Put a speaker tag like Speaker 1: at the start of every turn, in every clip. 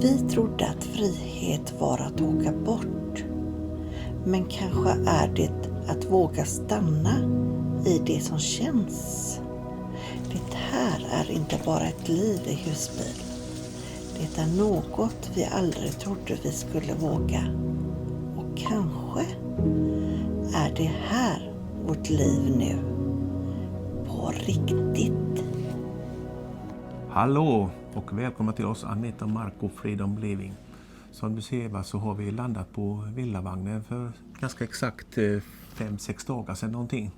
Speaker 1: Vi trodde att frihet var att åka bort. Men kanske är det att våga stanna i det som känns. Det här är inte bara ett liv i husbil. Det är något vi aldrig trodde vi skulle våga. Och kanske är det här vårt liv nu. På riktigt.
Speaker 2: Hallå och välkomna till oss Anita, Marco, Freedom Living. Som du ser så har vi landat på villavagnen för ganska exakt 5-6 dagar sedan någonting.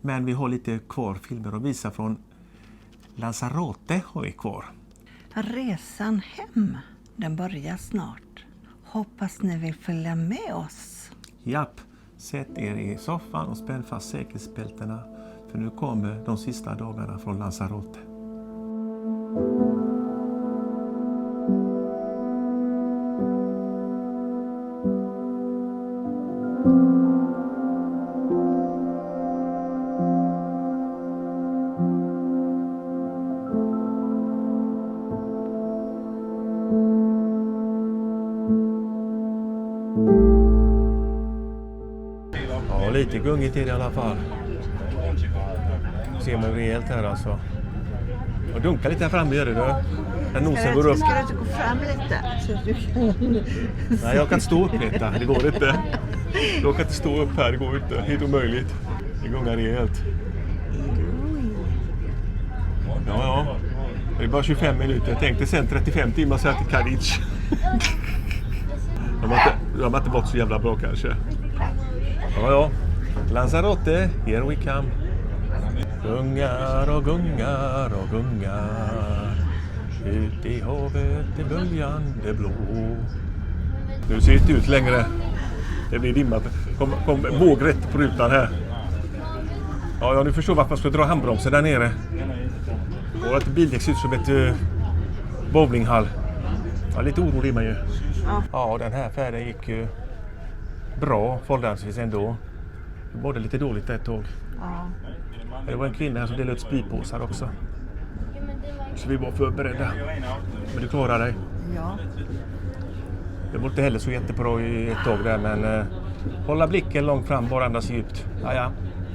Speaker 2: Men vi har lite kvar filmer att visa från Lanzarote har vi kvar.
Speaker 1: Resan hem, den börjar snart. Hoppas ni vill följa med oss.
Speaker 2: Japp, sätt er i soffan och spänn fast säkerhetsbältena. För nu kommer de sista dagarna från Lanzarote. Ja, lite gungigt är det i alla fall. Ser man rejält här alltså. Och dunkar lite här framme gör det då. När nosen går upp.
Speaker 1: Ska du inte gå fram lite? Så du kan...
Speaker 2: Nej, jag kan stå upp lite. Det går inte. Jag kan inte stå upp här, det går inte. Helt omöjligt. Det gungar rejält. Ja. Det är bara 25 minuter. Jag tänkte sen 35 timmar så här till Cadiz. De har inte gått så jävla bra kanske. Ja. Lanzarote, here we come. Gungar och gungar och gungar. Ut i havet är böljande blå. Nu ser det inte ut längre. Det blir dimmat. Kom vågrätt på rutan här. Ja, nu förstår varför man ska dra handbromsen där nere. Och att bildäck ser ut som ett bowlinghall. Ja, lite orolig är man ju. Ja, den här färden gick ju bra förhållandevis ändå. Det var lite dåligt ett tag.
Speaker 1: Ja.
Speaker 2: Det var en kvinna här som delade ut spypåsar också. Så vi var förberedda. Men du klarar dig.
Speaker 1: Ja.
Speaker 2: Det var inte heller så jättebra i ett tag där, men hålla blicken långt fram, bara andas djupt. Ja.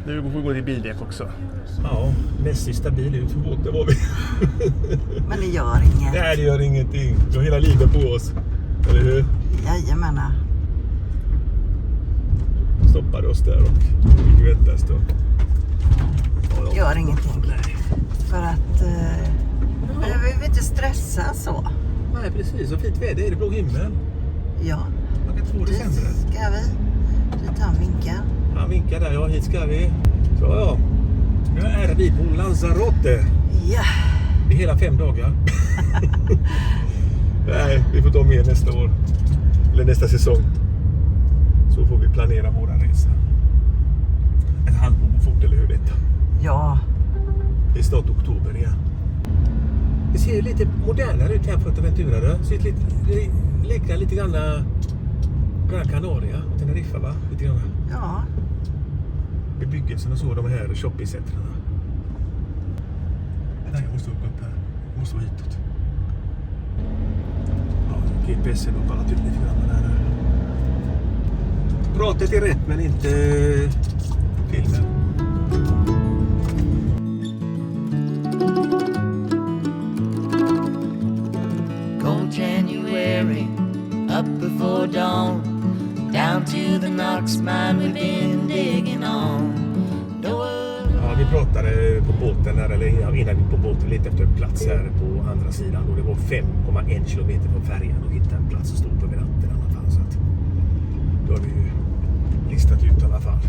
Speaker 2: Nu får vi gå till bildäck också. Ja, mest stabil ut för båten var vi.
Speaker 1: Men det gör inget.
Speaker 2: Nej, det gör ingenting. Vi har hela livet på oss. Eller hur?
Speaker 1: Jajamän.
Speaker 2: Stoppade oss där och vi väntar en stund.
Speaker 1: Det gör ingenting. För att vi vill inte stressa så.
Speaker 2: Nej, precis. Så fint väder är det, blå himmel.
Speaker 1: Ja.
Speaker 2: Man kan inte få det sämre.
Speaker 1: Ska vi? Dit han vinkar.
Speaker 2: Han vinkar där, ja, hit ska vi. Så ja, nu är vi på Lanzarote.
Speaker 1: Ja.
Speaker 2: Det är hela 5 dagar. Nej, vi får ta med nästa år. Eller nästa säsong. Så får vi planera våra resa. Ett halvår på fort, eller hur detta?
Speaker 1: Ja.
Speaker 2: Det är snart oktober igen. Det ser ju lite modernare ut här på Fuerteventura. Det ser liknar lite grann Gran Canaria, Teneriffa va? Lite grann.
Speaker 1: Ja.
Speaker 2: Bebyggelsen och så, de här shoppingcentrarna. Nej, jag måste åka upp här. Jag måste vara hitåt. Ja, GPS är då bara typ lite grann där. Pratet är rätt men inte filmen.
Speaker 3: Cold January, up before dawn, down to the Knox mine we've been digging on.
Speaker 2: Ja, vi pratade på båten här, eller innan vi på båten lite efter en plats här på andra sidan. Och det var 5,1 kilometer från färjan och hitta en plats att stå på vid natten i alla fall. Så att då har vi ju listat ut i alla fall.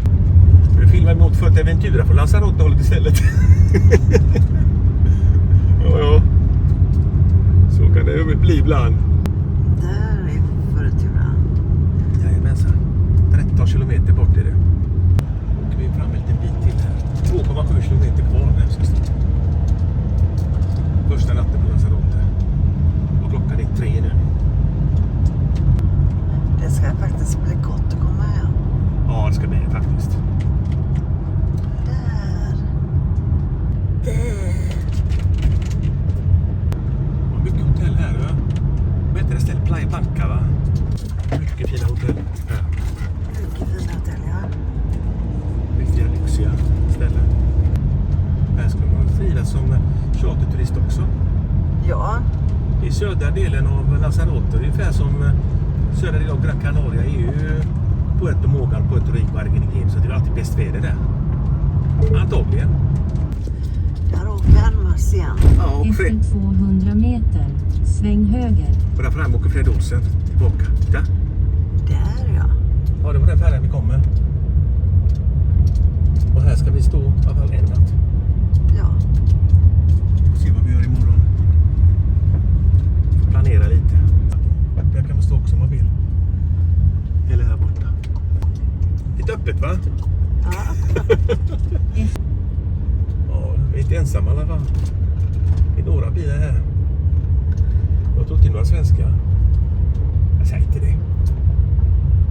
Speaker 2: Vi filmar mot Fuerteventura på Lanzarote-hållet istället. Ja. Så kan det ju bli ibland.
Speaker 1: Där är Fuerteventura.
Speaker 2: Jajamensan. 13 kilometer bort är det. Och vi är fram en liten bit till här. 2,7 kilometer kvar nästan. Första natten på Lanzarote. Och klockan är 3 nu.
Speaker 1: Det ska faktiskt bli gott att komma hem.
Speaker 2: Ja, det ska bli faktiskt.
Speaker 1: Där. Där.
Speaker 2: Vad mycket hotell här, va? heter det stället? Playa Blanca, va? Mycket fina hotell.
Speaker 1: Mycket fina hotell, ja.
Speaker 2: Riktiga lyxiga ställen. Här skulle man trivas som charterturist också.
Speaker 1: Ja.
Speaker 2: I södra delen av Lanzarote, ungefär som södra delen av Gran Canaria, är ju Puerto Morgan, Puerto Rico och Argentin, så det är alltid bäst väder där. Antagligen.
Speaker 1: Där åker Almas igen.
Speaker 2: Ja, och
Speaker 4: Efter 200 meter, sväng höger.
Speaker 2: och där fram åker Fred Olsen tillbaka. Titta.
Speaker 1: Där, ja.
Speaker 2: Ja, det var den färden vi kommer. Och här ska vi stå i alla fall en natt.
Speaker 1: Ja.
Speaker 2: Se vad vi gör imorgon. Planera lite. Där kan man stå också om man vill. Eller här borta. Lite öppet, va?
Speaker 1: Ja.
Speaker 2: Ja, vi är inte ensamma i alla fall. Det är några bilar här. Jag tror inte några svenskar. Jag säger inte det.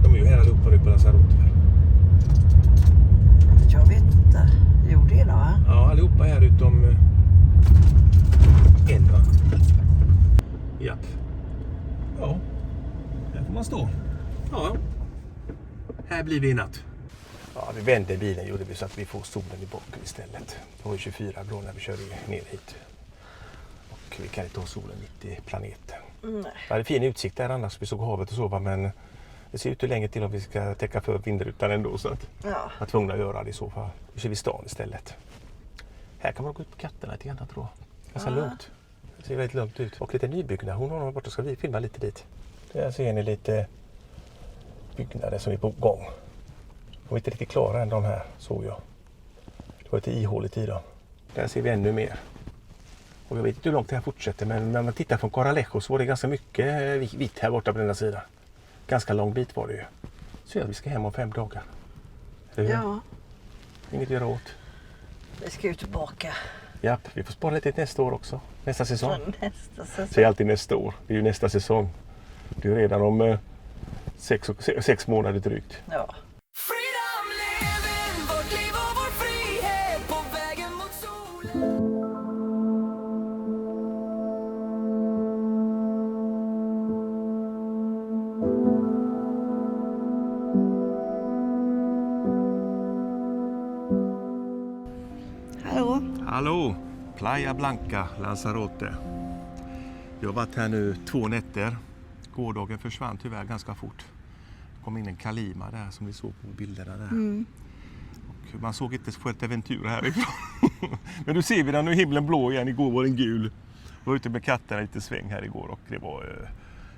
Speaker 2: De är ju här allihopa nu på Lanzarote.
Speaker 1: Jag vet inte. Jo, det är det, va?
Speaker 2: Ja, allihopa här utom en, va? Japp. Ja, här får man stå. Ja, här blir vi i natt. Ja, vi vände bilen, gjorde vi, så att vi får solen i botten istället. Det var 24 grader när vi körde ner hit. Och vi kan inte ha solen mitt i planeten.
Speaker 1: Nej.
Speaker 2: Det hade fin utsikt där annars, vi såg havet och så, va, men det ser ut hur länge till om vi ska täcka för vindrutan ändå, så att
Speaker 1: Ja.
Speaker 2: jag var tvungna att göra det i så fall. Nu ser vi stan istället. Här kan man gå ut på katterna lite grann, tror jag. Ganska lugnt. Det ser väldigt lugnt ut. Och lite nybyggnad. Hon har varit och ska vi filma lite dit. Där ser ni lite byggnader som är på gång. De är inte riktigt klara än, de här, såg jag. Det var lite ihåligt i dem. Där ser vi ännu mer. Och jag vet inte hur långt det här fortsätter, men när man tittar från Coralejo så var det ganska mycket vitt här borta på den här sidan. Ganska lång bit var det ju. Så vi ska hem om 5 dagar. Eller hur?
Speaker 1: Ja.
Speaker 2: Inget att göra åt.
Speaker 1: Vi ska ju tillbaka.
Speaker 2: Japp, vi får spara lite nästa år också. Nästa säsong.
Speaker 1: Nästa säsong.
Speaker 2: Säg alltid nästa år. Det är ju nästa säsong. Det är ju redan om 6 månader drygt.
Speaker 1: Ja.
Speaker 3: Freedom living, vårt liv och vår frihet på vägen mot solen.
Speaker 1: Hallå?
Speaker 2: Hallå! Playa Blanca, Lanzarote. Jag har varit här nu 2 nätter. Gårdagen försvann tyvärr ganska fort. Det kom in en Kalima där som vi såg på bilderna där. Och man såg inte Fuerteventura härifrån. Men nu ser vi den, nu är himlen blå igen. Igår var den gul. Jag var ute med katterna lite sväng här igår och det var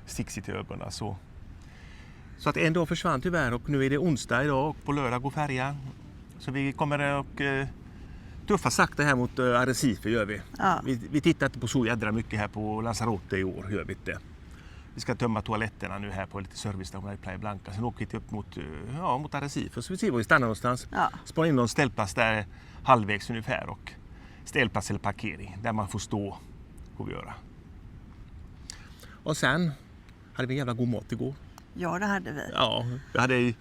Speaker 2: sticksigt i ögonen. Så att en dag försvann tyvärr och nu är det onsdag idag och på lördag går färjan. Så vi kommer att tuffa sakta här mot Arrecife gör vi.
Speaker 1: Ja.
Speaker 2: Vi tittar inte på så jädra mycket här på Lanzarote i år, gör vi inte. Vi ska tömma toaletterna nu här på lite servicestationer i Playa Blanca. Sen åker vi upp mot Arrecife så vi ser var vi stannar någonstans.
Speaker 1: Ja.
Speaker 2: Spara in någon ställplats där halvvägs ungefär och ställplats eller parkering där man får stå, får vi göra. Och sen hade vi en jävla god mat igår.
Speaker 1: Ja, det hade vi.
Speaker 2: Ja, vi hade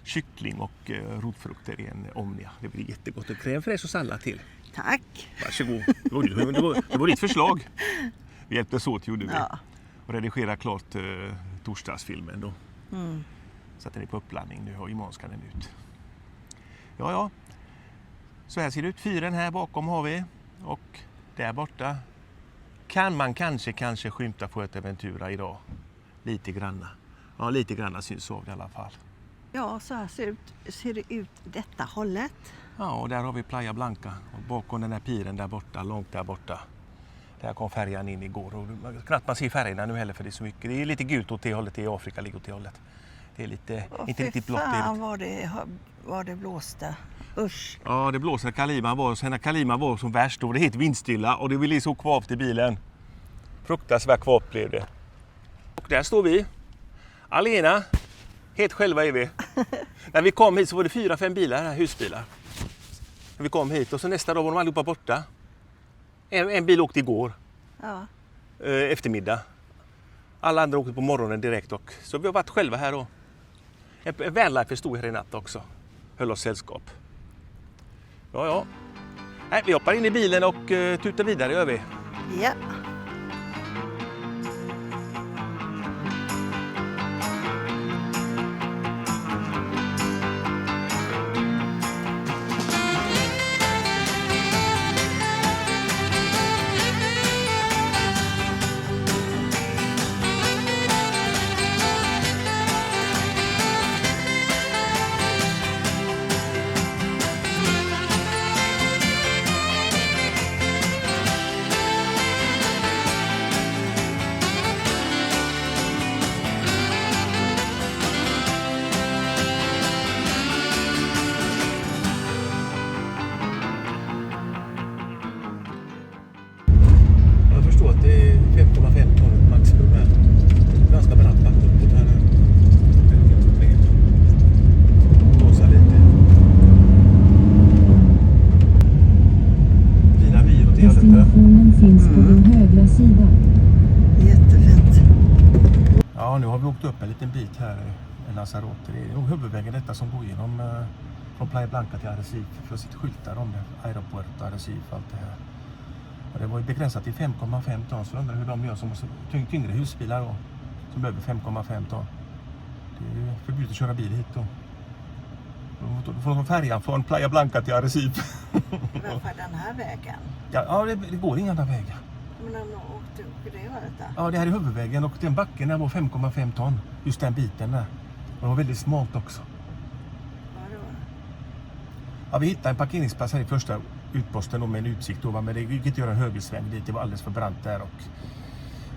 Speaker 2: kyckling och rotfrukter i en Omnia. Det blir jättegott. Och crème fraîche och sallad till.
Speaker 1: Tack.
Speaker 2: Varsågod. Det var ditt förslag. Vi hjälptes åt, gjorde vi.
Speaker 1: Ja.
Speaker 2: Och redigera klart torsdagsfilmen då.
Speaker 1: Mm.
Speaker 2: Så att den är på uppladdning nu och imorgon ska den ut. Ja. Så här ser det ut. Fyren här bakom har vi. Och där borta kan man kanske skymta Fuerteventura idag. Lite granna. Ja, lite granna syns av det i alla fall.
Speaker 1: Ja, så här ser det ut detta hållet.
Speaker 2: Ja, och där har vi Playa Blanca. Och bakom den här piren där borta, långt där borta. Där kom färjan in igår. Och knappt man ser färgerna nu heller för det är så mycket. Det är lite gult åt det hållet, i Afrika ligger åt det hållet. Det är lite, inte riktigt blått.
Speaker 1: Fan vad det blåste. Usch.
Speaker 2: Ja, det blåser när Kalima var. Så när Kalima var som värst då var det helt vindstilla. Och det ville så kvavt i bilen. Fruktansvärt kvavt blev det. Och där står vi. Alena. Helt själva är vi. När vi kom hit så var det 4-5 bilar här, husbilar. När vi kom hit och så nästa dag var de allihopa borta. En bil åkte igår.
Speaker 1: Ja.
Speaker 2: Eftermiddag. Alla andra åkte på morgonen direkt. Och så vi har varit själva här då. En vanlife stod här i natt också. Höll oss sällskap. Ja. Nej, vi hoppar in i bilen och tutar vidare gör vi.
Speaker 1: Ja.
Speaker 2: Ja, nu har vi åkt upp en liten bit här i Lanzarote. Det är nog huvudvägen detta som går igenom från Playa Blanca till Arrecife. För att sitta skyltar om det. Aeropuerto, Arrecife, allt det här. Och det var ju begränsat till 5,5 ton. Så jag undrar hur de gör som tyngre husbilar då. Som över 5,5 ton. Det är förbjudet att köra bil hit då. Då får de färjan från Playa Blanca till Arrecife.
Speaker 1: Varför den här vägen?
Speaker 2: Ja, det går inga andra vägar.
Speaker 1: Men de åkte upp i det hållet där.
Speaker 2: Ja, det här är huvudvägen och den backen där var 5,5 ton. Just den biten där. Och det var väldigt smalt också.
Speaker 1: Ja, det var det.
Speaker 2: Ja, vi hittade en parkeringsplats här i första utposten med en utsikt då, men det gick inte att göra en högersväng dit. Det var alldeles för brant där och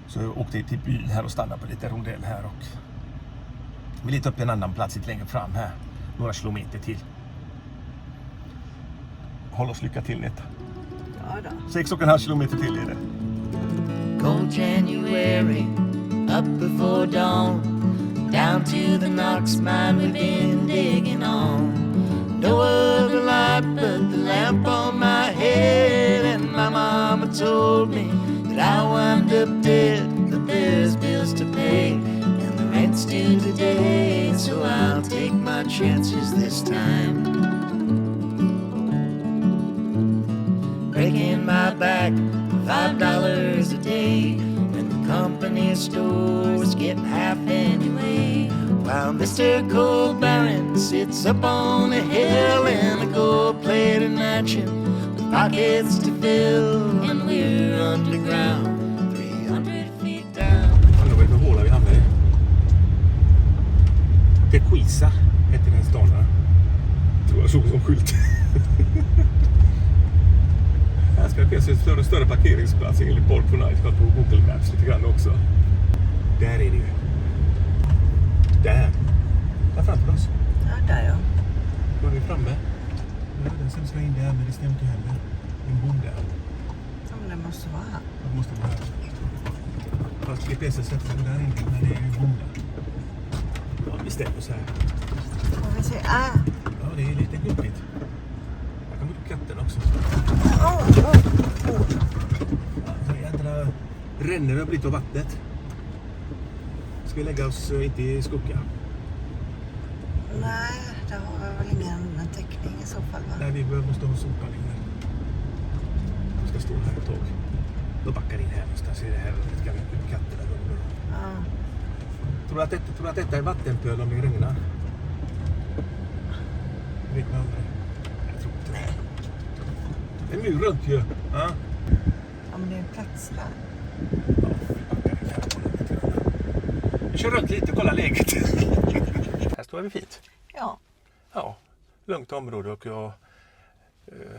Speaker 2: så jag åkte till byn här och stannade på lite rondell här och vi lite upp en annan plats lite längre fram här. Några kilometer till. Håll oss lycka till Netta.
Speaker 1: Ja då.
Speaker 2: 6,5 kilometer till är det.
Speaker 3: Cold January, up before dawn, down to the Knox mine we've been digging on. No other light but the lamp on my head, and my mama told me that I wound up dead, but there's bills to pay, and the rent's due today, so I'll take my chances this time. Breaking my back, $5 a day, when the company stores get half anyway. While Mr. Cold Baron sits up on a hill in a gold-plated mansion with pockets to fill, and we're underground, 300 feet down.
Speaker 2: Undrar vilken håla vi hamnar i. Tequila heter den stan här. Tror jag såg som skylt. Här ska det finnas en större parkeringsplats enligt Park for Night på Google Maps lite grann också. Där är det ju. Där framför oss.
Speaker 1: Ja, där ja.
Speaker 2: Då är vi framme. Ja, den sen ska in där, men det stämmer inte heller. En bom där.
Speaker 1: Ja, men det måste vara här.
Speaker 2: Det måste vara här. Fast GPSen sätter sig där inne, men det är ju bom där. Ja, vi stämmer så här.
Speaker 1: Får vi se.
Speaker 2: Ja, det är lite gubbigt. Jag kan gå upp katten också. Ja, så jädra ränner upp lite av vattnet. Ska vi lägga oss inte i skugga?
Speaker 1: Nej, det har jag väl ingen täckning i så fall va?
Speaker 2: Nej, vi måste ha solpaneler. Vi ska stå här ett tag. Då backar in här någonstans. Är det här lite grann upp katten där under.
Speaker 1: Ja.
Speaker 2: Tror du att detta är vattenpöl om det regnar? Jag vet man aldrig. Jag tror inte det. Det är en mur runt ju. Ja.
Speaker 1: Ja, men det är en plats där.
Speaker 2: Ja, vi backar in här. Vi kör runt lite och kollar läget. Här står vi fint.
Speaker 1: Ja.
Speaker 2: Ja, lugnt område och jag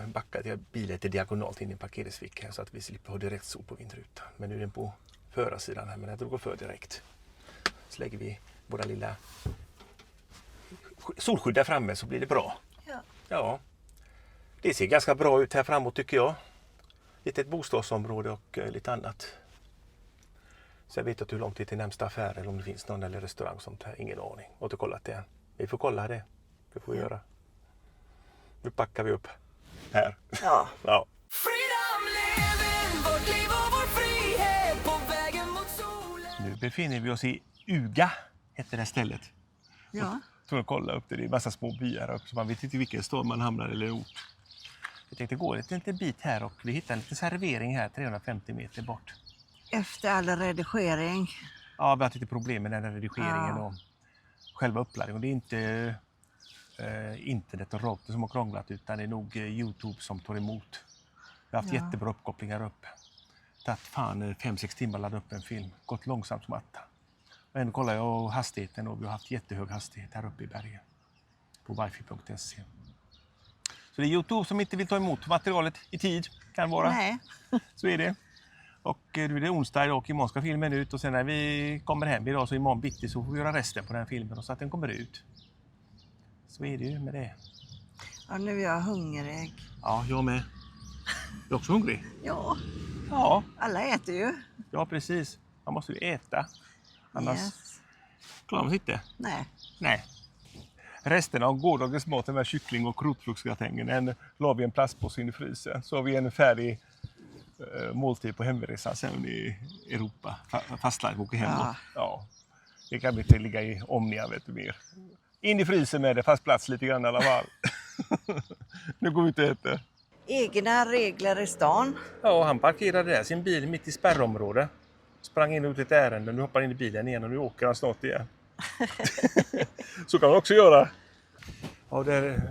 Speaker 2: backade bilen till diagonalt in i en parkeringsficka så att vi slipper ha direkt sol på vindrutan. Men nu är den på förarsidan här, men jag går för direkt. Så lägger vi våra lilla solskydd där framme så blir det bra.
Speaker 1: Ja.
Speaker 2: Ja, det ser ganska bra ut här framåt tycker jag. Lite ett bostadsområde och lite annat. Så jag vet inte hur långt det är till närmsta affär eller om det finns någon eller restaurang sånt här. Ingen aning. Jag har inte kollat det än. Vi får kolla det. Det får vi göra. Nu packar vi upp här.
Speaker 1: Ja.
Speaker 2: Ja. Nu befinner vi oss i Uga, heter det stället.
Speaker 1: Ja.
Speaker 2: Så jag kollar upp det. Det är en massa små byar också. Man vet inte vilken stad man hamnar eller ort. Jag tänkte gå en liten bit här och vi hittar en liten servering här 350 meter bort.
Speaker 1: Efter all redigering.
Speaker 2: Ja, vi har haft lite problem med den här redigeringen och själva uppladdningen. Det är inte internet och routern som har krånglat utan det är nog YouTube som tar emot. Vi har haft jättebra uppkopplingar upp. Det har fan 5-6 timmar ladda upp en film. Gått långsamt som attan. Och ändå kollar jag hastigheten och vi har haft jättehög hastighet här uppe i bergen. På wifi.se. Så det är YouTube som inte vill ta emot materialet i tid. Kan vara.
Speaker 1: Nej.
Speaker 2: Så är det. Och nu är det onsdag idag och imorgon ska filmen ut. Och sen när vi kommer hem idag så imorgon bitti så får vi göra resten på den filmen så att den kommer ut. Så är det ju med det.
Speaker 1: Ja, nu är jag hungrig.
Speaker 2: Ja, jag med. Du är också hungrig?
Speaker 1: Ja.
Speaker 2: Ja.
Speaker 1: Alla äter ju.
Speaker 2: Ja, precis. Man måste ju äta. Annars klarar man sig inte.
Speaker 1: Nej.
Speaker 2: Nej. Resten av gårdagens mat, den här kyckling- och krotfruktsgratängen, den la vi en plastpåse in i frysen. Så har vi en färdig måltid på hemresan sen i Europa. Fastlandet åker hem.
Speaker 1: Ja.
Speaker 2: Ja. Det kan inte ligga i Omnia, vet du mer. In i frysen med det, fast plats lite grann i alla fall. Nu går vi ut och äter.
Speaker 1: Egna regler i stan.
Speaker 2: Ja, han parkerade där sin bil mitt i spärrområdet. Sprang in och ut ett ärende. Nu hoppar in i bilen igen och nu åker han snart igen. Så kan man också göra. Ja,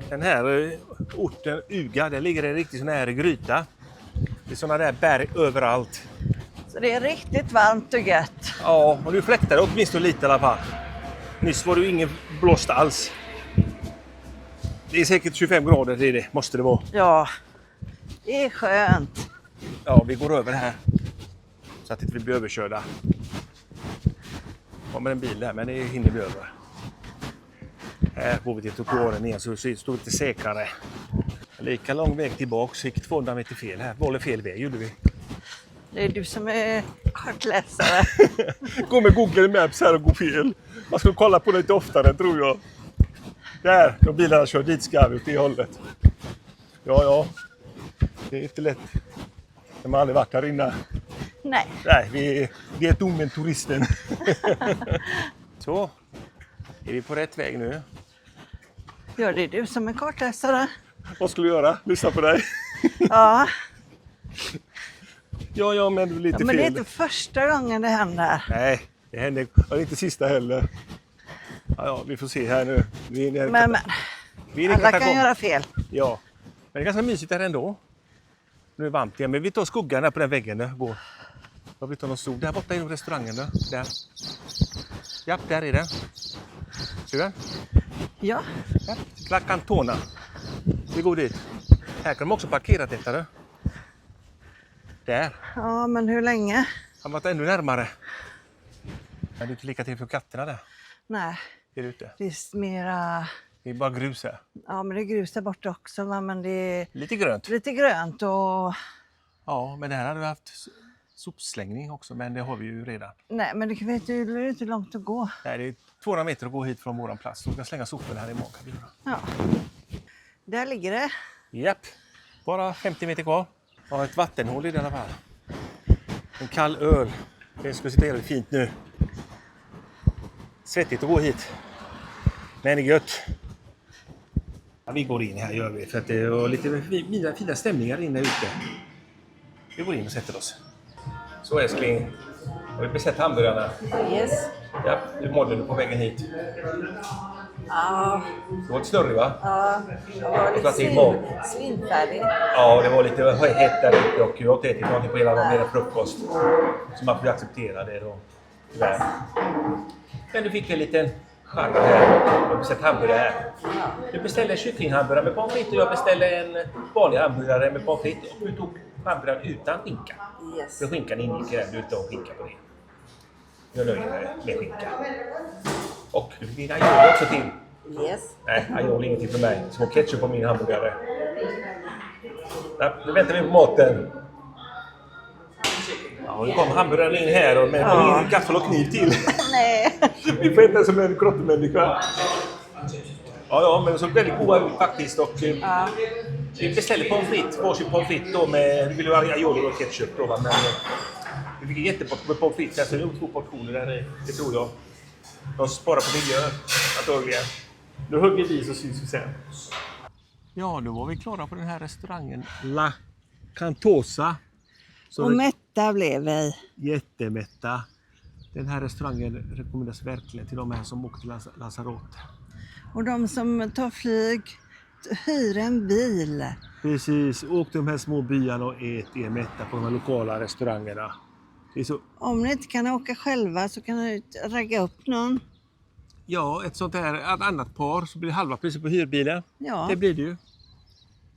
Speaker 2: den här orten Uga, där ligger det riktigt sån här gryta. Det är såna där berg överallt.
Speaker 1: Så det är riktigt varmt och gött.
Speaker 2: Ja, och nu fläktar det åtminstone lite i alla fall. Nyss var det ju ingen blåst alls. Det är säkert 25 grader, det måste det vara.
Speaker 1: Ja, det är skönt.
Speaker 2: Ja, vi går över här. Så att vi inte blir överkörda. Kommer en bil där, men det hinner vi över. Här går vi till trottoaren igen så det står lite säkrare. Lika lång väg tillbaka, så gick 200 meter fel här. Valde fel väg gjorde vi.
Speaker 1: Det är du som är kartläsare.
Speaker 2: Gå med Google Maps här och gå fel. Man ska kolla på det lite oftare, tror jag. Där, de bilarna kör dit ska vi åt det hållet. Ja. Det är inte lätt. De har aldrig varit här inne.
Speaker 1: Nej.
Speaker 2: Nej, vi är domen turisten. Så, är vi på rätt väg nu?
Speaker 1: Ja, det är du som är kartläsare.
Speaker 2: Vad skulle du göra? Lyssna på dig.
Speaker 1: Ja.
Speaker 2: Ja, men du är lite fel.
Speaker 1: Men det är inte första gången det händer.
Speaker 2: Nej, det händer. Och inte sista heller. Ja, vi får se här nu.
Speaker 1: Men alla kan göra fel.
Speaker 2: Ja, men det är ganska mysigt här ändå. Nu är det varmt igen, men vi tar skuggan där på den väggen där. Går. Jag vill ta någon stol. Där borta är nog restaurangen där. Där. Ja, där är den. Ser du den?
Speaker 1: Ja.
Speaker 2: Ja. La Cantona. Vi går dit. Här kan de också parkera detta. Där. Där.
Speaker 1: Ja, men hur länge?
Speaker 2: Han var ännu närmare. Men det är inte lika till för katterna där.
Speaker 1: Nej,
Speaker 2: Är det ute?
Speaker 1: det är mera...
Speaker 2: Det är bara grus här.
Speaker 1: Ja, men det är grus där borta också, va? Men det är
Speaker 2: Lite grönt.
Speaker 1: lite grönt och...
Speaker 2: Ja, men det här hade vi haft sopslängning också, men det har vi ju redan.
Speaker 1: Nej, men det är inte långt att gå.
Speaker 2: Nej, det är 200 meter att gå hit från våran plats. Så vi kan slänga soporna här imorgon. Kan vi göra.
Speaker 1: Ja. Där ligger det.
Speaker 2: Japp, bara 50 meter kvar. Ja, ett vattenhål i den alla fall. En kall öl. Det ska sitta jävligt fint nu. Svettigt att gå hit. Men det är gött. Ja, vi går in här gör vi, för att det är lite fina stämningar inne ute. Vi går in och sätter oss. Så älskling, har vi beställt hamburgarna?
Speaker 1: Yes.
Speaker 2: Ja, hur mådde du på vägen hit?
Speaker 1: Ja.
Speaker 2: Du var lite snurrig va?
Speaker 1: Ja, jag var lite svinfärdig.
Speaker 2: Ja, det var lite hett där ute och jag åt ätit någonting på hela dagen med frukost. Så man får acceptera det då. Tyvärr. Men du fick en liten charm här. Jag har beställt hamburgare här. Du beställde en kycklinghamburgare med pommes frites och jag beställde en vanlig hamburgare med pommes frites. Och du tog hamburgaren utan skinka.
Speaker 1: Yes.
Speaker 2: För skinkan ingick redan utan skinka på det. Jag nöjer mig med skinka. Och du fick din aioli också till.
Speaker 1: Yes.
Speaker 2: Nej, aioli ingenting för mig. Små ketchup på min hamburgare. Ja, nu väntar vi på maten. Ja, nu kom hamburgaren in här med ingen gaffel och kniv till.
Speaker 1: Nej.
Speaker 2: Vi får äta som en grottemänniska. Ja, men så väldigt goda ut faktiskt. Och, vi beställde pommes frites, varsin pommes frites då med, vi ville ha aioli och ketchup då, men vi fick jättebort med pommes frites, så det är 2 portioner där, det tror jag. De sparar på miljön, antagligen. Nu hugger vi så syns vi sen. Ja, då var vi klara på den här restaurangen La Cantosa. Så
Speaker 1: Och mätta blev vi.
Speaker 2: jättemätta. Den här restaurangen rekommenderas verkligen till de här som åker till Lanzarote.
Speaker 1: Och de som tar flyg hyr en bil.
Speaker 2: Precis, åk till de här små byarna och ät er mätta på de här lokala restaurangerna. Det är så...
Speaker 1: Om ni inte kan åka själva så kan ni ragga upp någon.
Speaker 2: Ja, ett sånt här ett annat par så blir det halva priset på hyrbilen.
Speaker 1: Ja.
Speaker 2: Det blir det ju.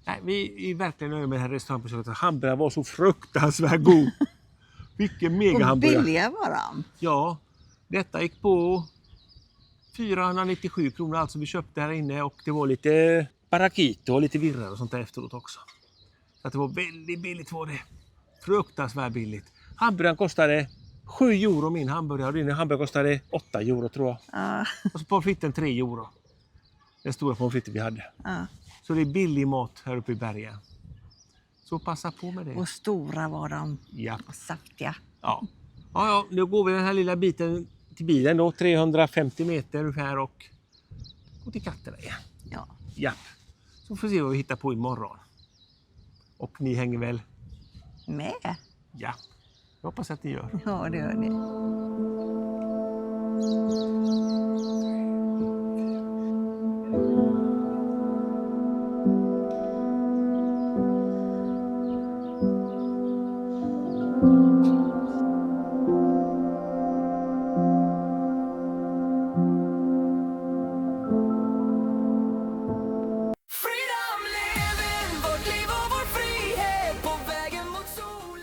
Speaker 2: Nej, vi är verkligen nöjda med den här restaurangen. Hamburgaren var så fruktansvärt god. Vilken mega
Speaker 1: Och
Speaker 2: hamburgare.
Speaker 1: billiga var de.
Speaker 2: Ja, detta gick på 497 kronor. Alltså vi köpte här inne och det var lite barakito och lite virrar och sånt där efteråt också. Så att det var väldigt billigt var det. Fruktansvärt billigt. Hamburgaren kostade 7 euro min hamburgare och din hamburgare kostade 8 euro tror jag.
Speaker 1: Ja.
Speaker 2: Och så pommes fritesen 3 euro. Den stora pommes fritesen vi hade.
Speaker 1: Ja.
Speaker 2: Så det är billig mat här uppe i bergen. Så passa på med det.
Speaker 1: Och stora var de.
Speaker 2: Ja.
Speaker 1: Och saftiga.
Speaker 2: Ja, nu går vi den här lilla biten till bilen då, 350 meter ungefär och gå till katterna igen.
Speaker 1: Ja.
Speaker 2: Ja, så får vi se vad vi hittar på imorgon. Och ni hänger väl?
Speaker 1: Med?
Speaker 2: Ja, jag hoppas att ni gör.
Speaker 1: Ja, det gör det.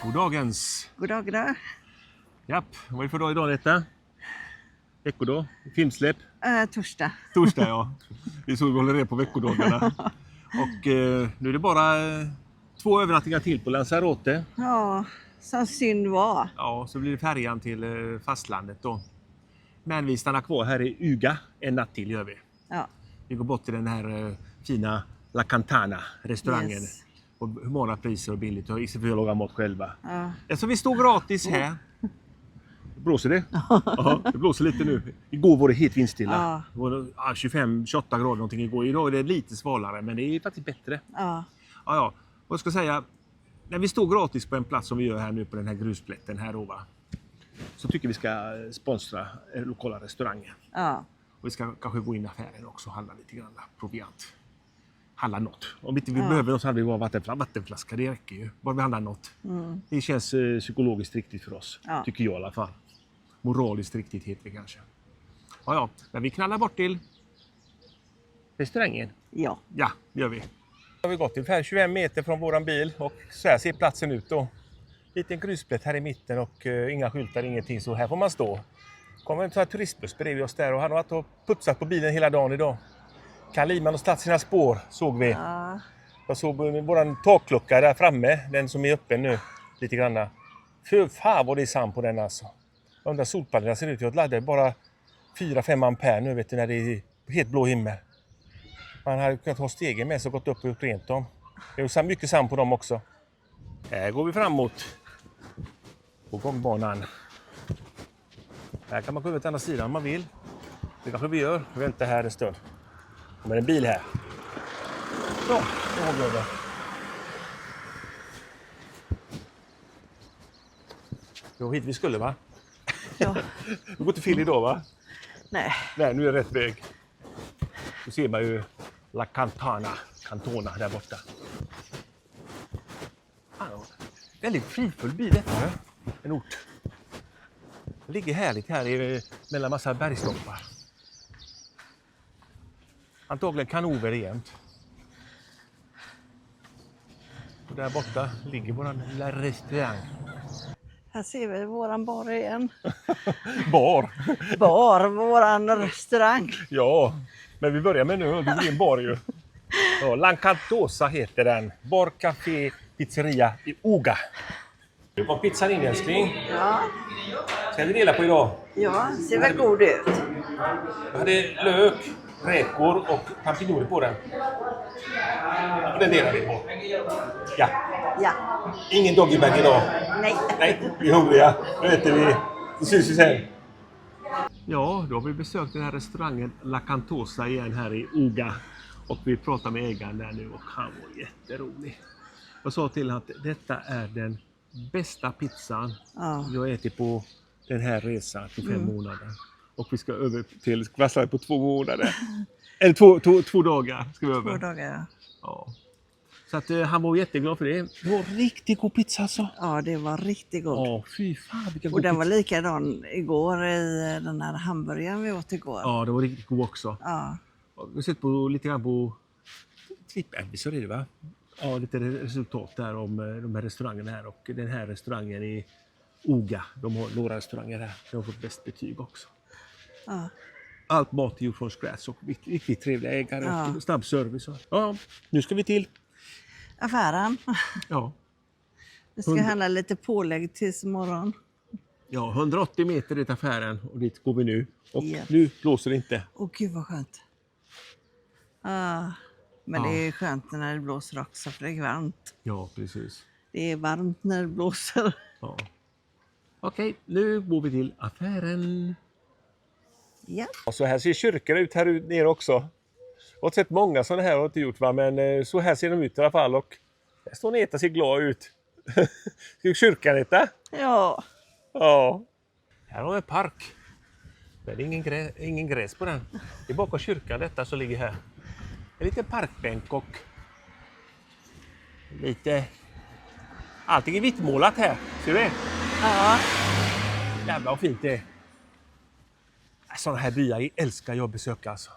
Speaker 2: Goddagens!
Speaker 1: God dag då.
Speaker 2: Japp, vad är det för dag idag detta? Veckodag, filmsläpp.
Speaker 1: Torsdag.
Speaker 2: Torsdag ja. Vi såg vi håller det på veckodagarna. Och nu är det bara 2 övernattningar till på Lanzarote.
Speaker 1: Ja, som synd var.
Speaker 2: Ja, så blir det färjan till fastlandet då. Men vi stannar kvar här i Uga en natt till gör vi.
Speaker 1: Ja.
Speaker 2: Vi går bort till den här fina La Cantana restaurangen.
Speaker 1: Yes.
Speaker 2: Och humana priser och billigt och istället för att laga mat själva.
Speaker 1: Ja.
Speaker 2: Så vi står gratis här. Blåser det? Ja, det blåser lite nu. Igår var det helt vindstilla.
Speaker 1: Ja.
Speaker 2: Det var 25-28 grader någonting igår. Idag är det lite svalare men det är faktiskt bättre.
Speaker 1: Ja.
Speaker 2: Ja. Vad ska jag säga? När vi står gratis på en plats som vi gör här nu på den här grusplätten här då, så tycker vi ska sponsra lokala restauranger.
Speaker 1: Ja.
Speaker 2: Och vi ska kanske gå in i affären också och handla lite grann proviant. Handla något. Om inte vi behöver något så hade vi bara vattenflaska. Det räcker ju. Bara vi handlar något. Det känns psykologiskt riktigt för oss.
Speaker 1: Ja.
Speaker 2: Tycker jag i alla fall. Moraliskt riktigt heter det kanske. Ja. Men vi knallar bort till restaurangen.
Speaker 1: Ja.
Speaker 2: Ja, det gör vi. Nu har vi gått ungefär 25 meter från våran bil och så här ser platsen ut då. Liten grusplätt här i mitten och inga skyltar, ingenting. Så här får man stå. Kommer en sån här turistbuss bredvid oss där och han har varit och putsat på bilen hela dagen idag. Karl Liman har ställt sina spår, såg vi.
Speaker 1: Ja.
Speaker 2: Jag såg våran taklucka där framme, den som är öppen nu, lite grann. För fan vad det är sand på den alltså. De där solpanelerna ser ut att ladda bara 4-5 ampere nu vet du, när det är helt blå himmel. Man hade kunnat ha stegen med sig och gått upp och gjort rent dem. Det är mycket sand på dem också. Här går vi framåt. På gångbanan. Här kan man gå över till andra sidan om man vill. Det kanske vi gör. Vi väntar här en stund. Det kommer en bil här. Så, då har vi över. Det var hit vi skulle va?
Speaker 1: Ja.
Speaker 2: Vi går inte fel idag va?
Speaker 1: Nej.
Speaker 2: Nej, nu är det rätt väg. Då ser man ju La Cantona där borta. Väldigt frifull bil detta. En ort. Det ligger härligt här mellan massa bergstoppar. Antagligen kanover jämt. Och där borta ligger vår lilla restaurang.
Speaker 1: Här ser vi våran bar igen.
Speaker 2: Bar?
Speaker 1: Bar, våran restaurang.
Speaker 2: Ja, men vi börjar med nu. Det blir en bar ju. Ja, Lancantosa heter den. Bar, café, pizzeria i Uga. Det var pizzan in älskling.
Speaker 1: Ja.
Speaker 2: Ska vi dela på idag?
Speaker 1: Ja, ser väl god ut.
Speaker 2: Jag hade lök, räkor och champinjoner på den. Och den delar vi på. Ja.
Speaker 1: Ja.
Speaker 2: Ingen doggybag idag.
Speaker 1: Nej.
Speaker 2: Nej, vi är hungriga. Det vet vi. Det syns vi sen. Ja, då har vi besökt den här restaurangen La Cantosa igen här i Uga. Och vi pratar med ägaren där nu och han var jätterolig. Jag sa till honom att detta är den bästa pizzan jag ätit på den här resan på 5 månader. Och vi ska över till Skvassar på 2 månader. Eller 2 dagar ska vi över.
Speaker 1: 2 dagar,
Speaker 2: ja. Så att han var jätteglad för det. Det var riktigt god pizza alltså.
Speaker 1: Ja, det var riktigt god.
Speaker 2: Ja, fy fan vilken god
Speaker 1: och den
Speaker 2: pizza.
Speaker 1: var likadan igår i den här hamburgaren vi åt igår.
Speaker 2: Ja, det var riktigt god också.
Speaker 1: Ja.
Speaker 2: Vi har sett på lite grann på TripAdvisor är det va? Ja, lite resultat där om de här restaurangerna här. Och den här restaurangen i Uga, de har några restauranger här. De har fått bäst betyg också.
Speaker 1: Ja.
Speaker 2: Allt mat är gjort från scratch och riktigt trevliga ägare och snabb service. Ja, nu ska vi till
Speaker 1: Affären.
Speaker 2: ja,
Speaker 1: Vi ska handla lite pålägg tills imorgon.
Speaker 2: ja, 180 meter till affären och dit går vi nu. Och
Speaker 1: Yes.
Speaker 2: nu blåser det inte.
Speaker 1: Åh gud vad skönt. Men det är skönt när det blåser också för det är varmt.
Speaker 2: Ja, precis.
Speaker 1: Det är varmt när det blåser.
Speaker 2: Ja. Okej, nu går vi till affären.
Speaker 1: Ja.
Speaker 2: Och så här ser kyrkan ut här nere också. Jag har sett många sådana här har jag inte gjort, va? Men så här ser de ut i alla fall. Och där står Neta ser glad ut. Ska kyrkan Neta?
Speaker 1: Ja.
Speaker 2: Ja. Här har vi en park. Men det är ingen gräs på den. Det är bakom kyrkan detta som ligger här. En liten parkbänk och lite... Allting är vittmålat här. Ser du det?
Speaker 1: Ja.
Speaker 2: Jävlar vad fint det är. Sådana här byar älskar jag att besöka alltså.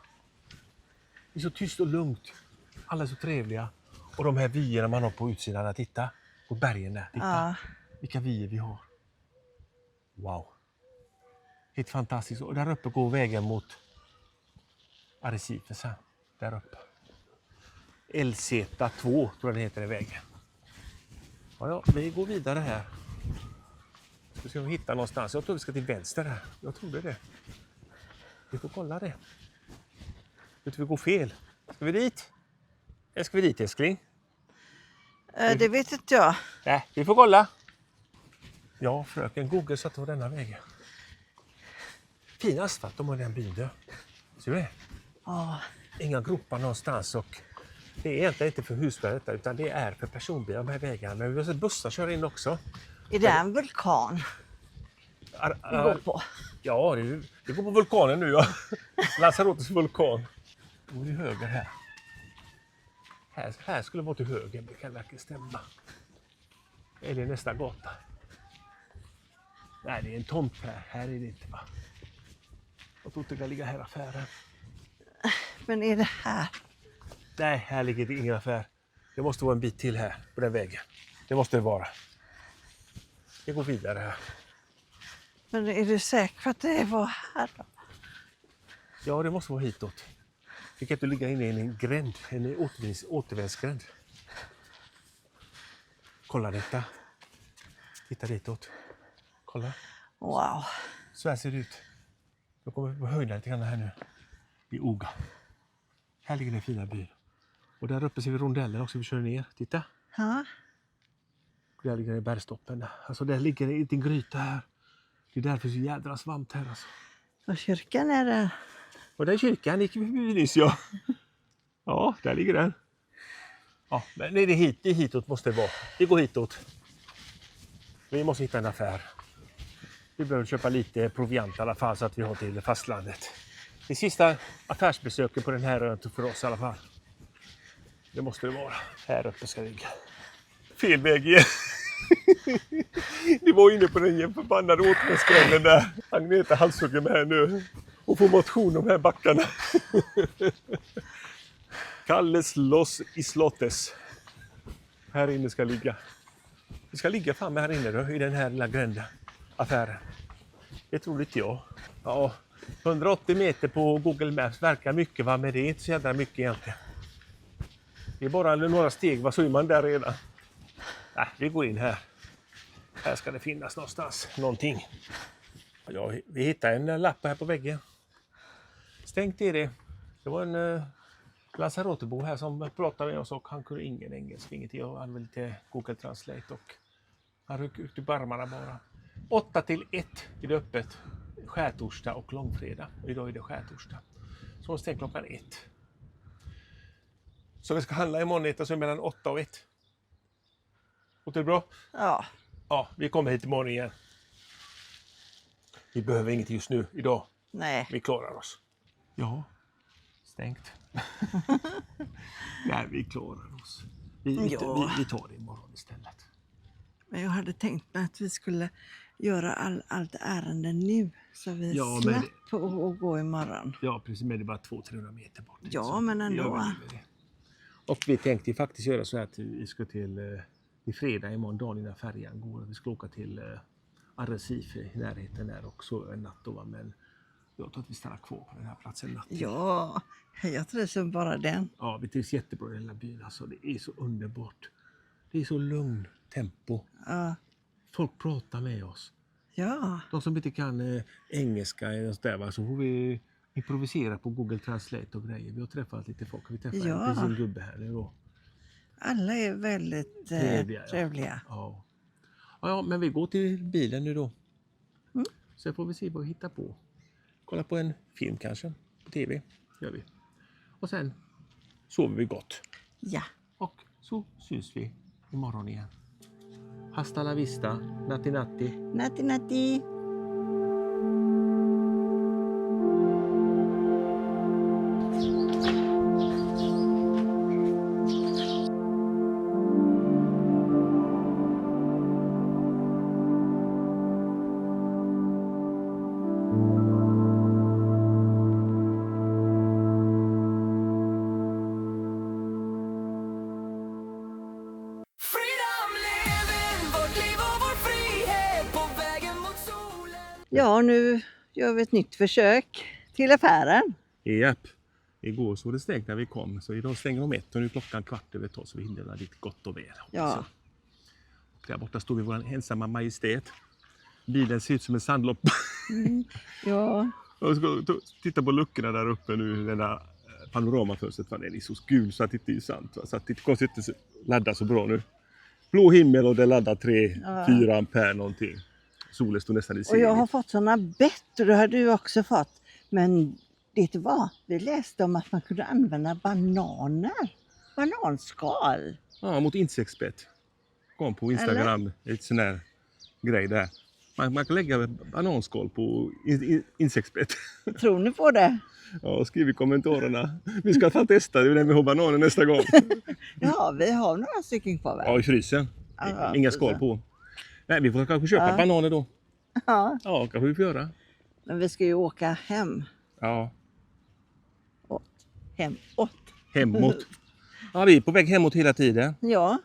Speaker 2: Det är så tyst och lugnt. Alla är så trevliga. Och de här vyerna man har på utsidan. Titta på bergen där. Titta.
Speaker 1: Ja.
Speaker 2: Vilka vyer vi har. Wow. Helt fantastiskt. Och där uppe går vägen mot Arrecifes här. Där uppe. LZ2 tror jag det heter i vägen. Ja, vi går vidare här. Så ska vi hitta någonstans. Jag tror vi ska till vänster här. Jag trodde det. Vi får kolla det. Vet du, vi går fel. Ska vi dit? Eller ska vi dit, älskling?
Speaker 1: Det vet inte jag.
Speaker 2: Nej, vi får kolla. Ja, fröken Google satt på denna vägen. Fin asfalt de har den byn där. Ser du det?
Speaker 1: Ja.
Speaker 2: Inga gropar någonstans och det är egentligen inte för husvärdet utan det är för personbilar de här vägarna. Men vi har sett bussar köra in också.
Speaker 1: Är det en vulkan vi går på?
Speaker 2: Ja, det går på vulkanen nu. Ja. Lanzarotes vulkan. Och det är höger här. Här skulle det vara till höger, men det kan verkligen stämma. Eller nästa gata. Nej, det är en tomt här. Här är det inte, va? Jag tror inte det kan ligga här affären.
Speaker 1: Men är det här?
Speaker 2: Nej, här ligger det ingen affär. Det måste vara en bit till här på den vägen. Det måste det vara. Vi går vidare här.
Speaker 1: Men är du säker på att det var här då?
Speaker 2: Ja, det måste vara hitåt. Vi kan inte ligga inne i en gränd, en återvändsgränd. Kolla detta. Titta ditåt. Kolla.
Speaker 1: Wow.
Speaker 2: Så här ser det ut. Jag kommer på höjden lite grann här nu. I Oga. Här ligger den fina byn. Och där uppe ser vi rondellen också. Vi kör ner. Titta.
Speaker 1: Ja.
Speaker 2: Där ligger det bergstoppen. Alltså där ligger det en gryta här. Det är därför så jädra svamp här alltså.
Speaker 1: Och kyrkan är där.
Speaker 2: Och där kyrkan gick vi förbi nyss, ja. Ja, där ligger den. Ja, men det är hitåt måste det vara. Vi går hitåt. Vi måste hitta en affär. Vi behöver köpa lite proviant i alla fall så att vi har till fastlandet. Det sista affärsbesöket på den här ön för oss i alla fall. Det måste det vara. Här uppe ska det ligga. Fel väg igen. Det var inne på den förbannade återvändsgränden där. Agneta halshugger med här nu. Och får motion om de här backarna. Kalles Los Islotes. Här inne ska ligga. Vi ska ligga framme här inne då, i den här lilla gränden. Affären. Det tror inte jag. Ja, 180 meter på Google Maps verkar mycket, va? Men det är inte så jävla mycket egentligen. Det är bara några steg, vad så är man där redan. Nej, vi går in här. Här ska det finnas någonstans någonting. Ja, vi hittar en lapp här på väggen. Stängt är det. Det var en Lanzarotebo här som pratade med oss och han kunde ingen engelska, ingenting. Jag använde lite Google Translate och han ryckte ut i barmarna bara. 8 till 1 är det öppet. Skärtorsdag och långfredag. Och idag är det skärtorsdag. Så de stänger klockan 1. Så vi ska handla imorgon så mellan 8 och 1. Låter det bra?
Speaker 1: Ja.
Speaker 2: Ja, vi kommer hit imorgon igen. Vi behöver inget just nu, idag.
Speaker 1: Nej.
Speaker 2: Vi klarar oss. Ja, stängt. Nej, vi klarar oss. Vi tar det imorgon istället.
Speaker 1: Men jag hade tänkt mig att vi skulle göra allt ärenden nu. Så vi slapp att gå imorgon.
Speaker 2: Ja, precis. Men det är bara 200-300 meter bort.
Speaker 1: Ja,
Speaker 2: så
Speaker 1: men ändå.
Speaker 2: Och vi tänkte faktiskt göra så här att vi ska till fredag imorgon, dagen innan färjan går. Vi ska åka till Arrecife i närheten där också en natt då. Men jag tror att vi stannar kvar på den här platsen natt.
Speaker 1: Ja, jag trivs som bara den.
Speaker 2: Ja, vi trivs jättebra i den här byn. Alltså, det är så underbart. Det är så lugn tempo.
Speaker 1: Ja.
Speaker 2: Folk pratar med oss.
Speaker 1: Ja.
Speaker 2: De som inte kan engelska eller så där, så får vi improvisera på Google Translate och grejer. Vi har träffat lite folk. Vi träffade en gubbe här nu då.
Speaker 1: Alla är väldigt trevliga.
Speaker 2: Ja. Ja, men vi går till bilen nu då. Så får vi se vad vi hittar på. kolla på en film kanske på tv. Gör vi. Och sen sover vi gott.
Speaker 1: Ja.
Speaker 2: Och så syns vi imorgon igen. Hasta la vista, natti natti.
Speaker 1: Natti natti. Ja, nu gör vi ett nytt försök till affären.
Speaker 2: Japp. Igår så var det stängt när vi kom. Så idag stänger de 1 och nu är klockan 1:15 så vi hinner dit gott och väl.
Speaker 1: Ja.
Speaker 2: Och där borta står vi vår ensamma majestät. Bilen ser ut som en sandlopp.
Speaker 1: Ja.
Speaker 2: Och ska titta på luckorna där uppe nu. Den där panoramafönstret. Den är så gul så att det inte är sant. Så att det konstigt inte laddar så bra nu. Blå himmel och det laddar 3-4 ampere någonting. Solen står nästan i
Speaker 1: Och
Speaker 2: segel.
Speaker 1: jag har fått sådana bett och det har du också fått. Men vet du vad? Vi läste om att man kunde använda bananskal.
Speaker 2: Ja, mot insektsbett. Kom på Instagram, ett sån här grej där. Man kan lägga bananskal på insektsbett.
Speaker 1: Tror ni på det?
Speaker 2: Ja, skriv i kommentarerna. Vi ska ta testa det när vi har bananer nästa gång.
Speaker 1: Ja, vi har några stycken kvar väl?
Speaker 2: Ja, i frysen.
Speaker 1: Ja,
Speaker 2: Inga skal på. Nej, vi får kanske köpa bananer då.
Speaker 1: Ja,
Speaker 2: Ja, kanske vi får göra.
Speaker 1: men vi ska ju åka hem.
Speaker 2: Ja,
Speaker 1: Hemåt.
Speaker 2: hemåt. Ja, vi är på väg hemåt hela tiden.
Speaker 1: Ja,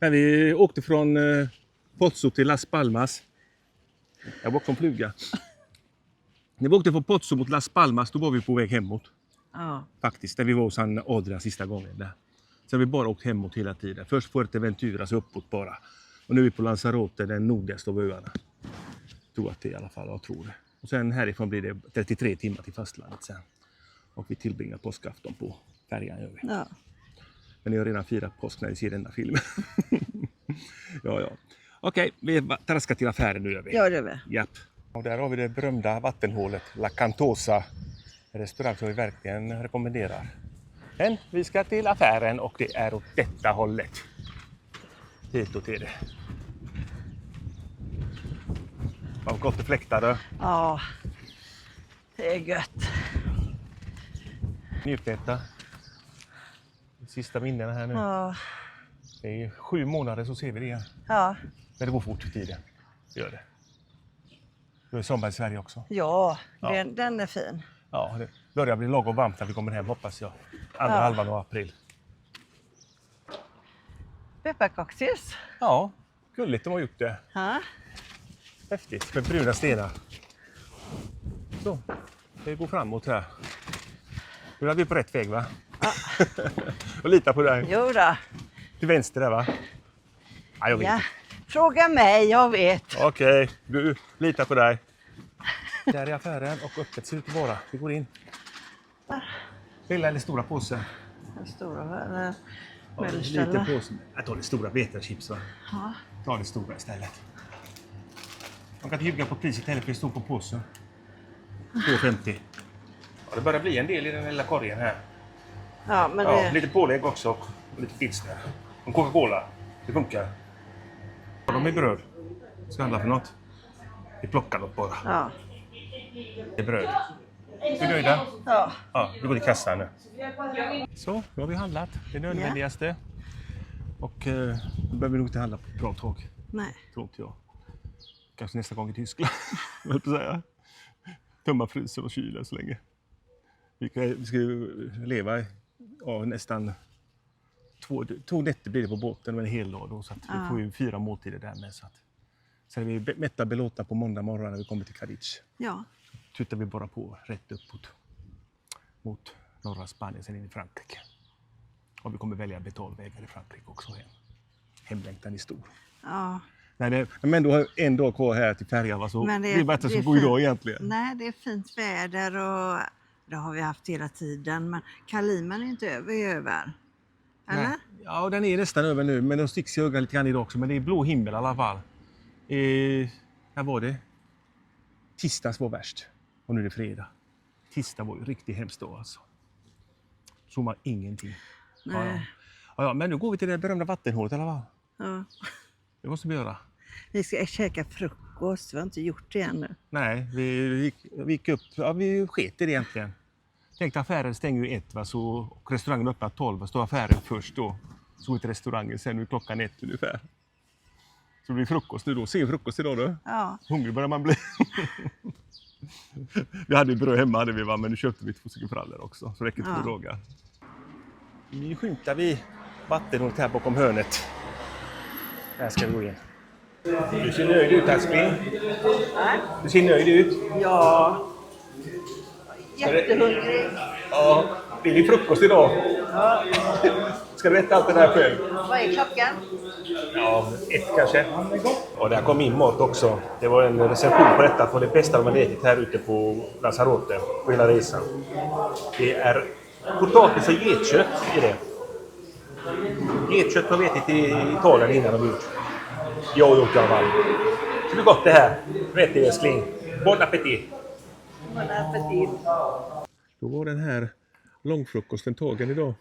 Speaker 2: Men vi åkte från Pozzo till Las Palmas. Jag var från fluga. När vi åkte från Pozzo mot Las Palmas, då var vi på väg hemåt.
Speaker 1: ja.
Speaker 2: Faktiskt, där vi var hos Adrian sista gången där. Så vi bara åkt hemåt hela tiden. Först Fuerteventura, så uppåt bara. Och nu är vi på Lanzarote, den nordligaste av öarna. Jag tror att det i alla fall, jag tror det. Och sen härifrån blir det 33 timmar till fastlandet sen. Och vi tillbringar påskafton på färjan gör vi.
Speaker 1: Ja.
Speaker 2: Men ni har redan firat påsk när ni ser denna filmen. Ja. Okej, vi traskar till affären nu gör vi.
Speaker 1: Ja, det är vi.
Speaker 2: Japp. Och där har vi det berömda vattenhålet La Cantosa. En restaurang som vi verkligen rekommenderar. Men vi ska till affären och det är åt detta hållet. Hitåt är det. Vad gott och fläktade.
Speaker 1: Ja, det är gött.
Speaker 2: Njut detta. Sista minnena här nu.
Speaker 1: Ja,
Speaker 2: Det är 7 månader så ser vi det igen.
Speaker 1: ja.
Speaker 2: Men det går fort i tiden. Det gör det. Det är sommar i Sverige också.
Speaker 1: Ja,
Speaker 2: Ja.
Speaker 1: den är fin.
Speaker 2: Ja, det börjar bli lagom varmt när vi kommer hem hoppas jag. Andra halvan av april.
Speaker 1: Pepparkakshus.
Speaker 2: Ja, gulligt de har gjort det.
Speaker 1: Ja.
Speaker 2: Häftigt med bruna stenar. Så, det går framåt här. Nu är vi på rätt väg va? Ja. Och lita på dig.
Speaker 1: Jo då.
Speaker 2: Till vänster där va? Ja, jag vet
Speaker 1: Ja.
Speaker 2: inte.
Speaker 1: Fråga mig, jag vet.
Speaker 2: Okej, du litar på dig. Där är affären och öppet ser ut att vara. Vi går in. Lilla eller stora påsen?
Speaker 1: Den stora
Speaker 2: Ja, liten påse. Jag tar det stora vetechips va?
Speaker 1: Ja.
Speaker 2: Ta det stora istället. Man kan inte ljuga på priset heller för det står på påsen. 2,50. Ja, det börjar bli en del i den lilla korgen här.
Speaker 1: Ja, men
Speaker 2: Ja,
Speaker 1: det...
Speaker 2: lite pålägg också och lite pilsner. Och Coca-Cola. Det funkar. Ja, de är bröd. Ska handla för något. Vi plockar något bara.
Speaker 1: Ja.
Speaker 2: Det är bröd. Är du nöjda?
Speaker 1: Ja.
Speaker 2: Ja, vi går till kassan nu. Så, nu har vi handlat. Det nödvändigaste. Och nu behöver vi nog inte handla på ett bra tag.
Speaker 1: Nej.
Speaker 2: Tror inte jag. Kanske nästa gång i Tyskland. Vill jag säga. Tömma frysen och kylen så länge. Vi ska ju leva nästan 2 nätter blir det på båten och en hel dag. Då, så att vi får ju 4 måltider där med. Så att, sen är vi mätta belåtna på måndag morgon när vi kommer till Cadiz.
Speaker 1: Ja.
Speaker 2: Tuttar vi bara på rätt uppåt mot norra Spanien, sen in i Frankrike. Och vi kommer välja betalvägar i Frankrike också hem. Hemlängtan är stor.
Speaker 1: Ja.
Speaker 2: Nej, men då har en dag kvar här till färjan. Alltså,
Speaker 1: Men
Speaker 2: det är bättre som går idag egentligen.
Speaker 1: Nej, det är fint väder och det har vi haft hela tiden. Men Kaliman är inte över. Eller?
Speaker 2: Nej. Ja, den är nästan över nu, men de sticks i ögonen lite grann idag också. Men det är blå himmel i alla fall. När var det? Tisdags var värst. Och nu är det fredag. tisdag var ju riktigt hemskt då alltså. Såg man ingenting.
Speaker 1: Nej.
Speaker 2: Ja, men nu går vi till det berömda vattenhålet eller vad?
Speaker 1: Ja.
Speaker 2: Det måste vi göra.
Speaker 1: Vi ska käka frukost, vi har inte gjort det ännu.
Speaker 2: Nej, vi gick upp, vi sket i det egentligen. Tänkte affären stänger ju 1 va, så, och restaurangen öppnar 12, va, står affären först då. Så går till restaurangen, sen är klockan 1 ungefär. Så det blir frukost nu då, sen frukost idag då.
Speaker 1: Ja.
Speaker 2: Hungrig börjar man bli. Vi hade ju bröd hemma hade vi, va, men nu köpte vi 2 stycken frallor också, så räcker 2 dagar. Nu skymtar vi vattenhålet här bakom hörnet. Här ska vi gå in. Du ser nöjd ut, älskling. Du ser nöjd ut.
Speaker 1: Ja. Jättehungrig.
Speaker 2: Ja, det är frukost idag.
Speaker 1: Ja.
Speaker 2: Ska du äta allt det där själv?
Speaker 1: Vad är klockan?
Speaker 2: Ja, 1 kanske. Och där kom min mat också. Det var en recension på detta för det bästa man ätit här ute på Lanzarote på hela resan. Det är potatis och getkött i det. Getkött har vi ätit i Italien innan de gjort. Jag har gjort det varm. Så det är gott det här. Rätt i älskling. Bon appetit!
Speaker 1: Bon appetit.
Speaker 2: Då var den här långfrukosten tagen idag.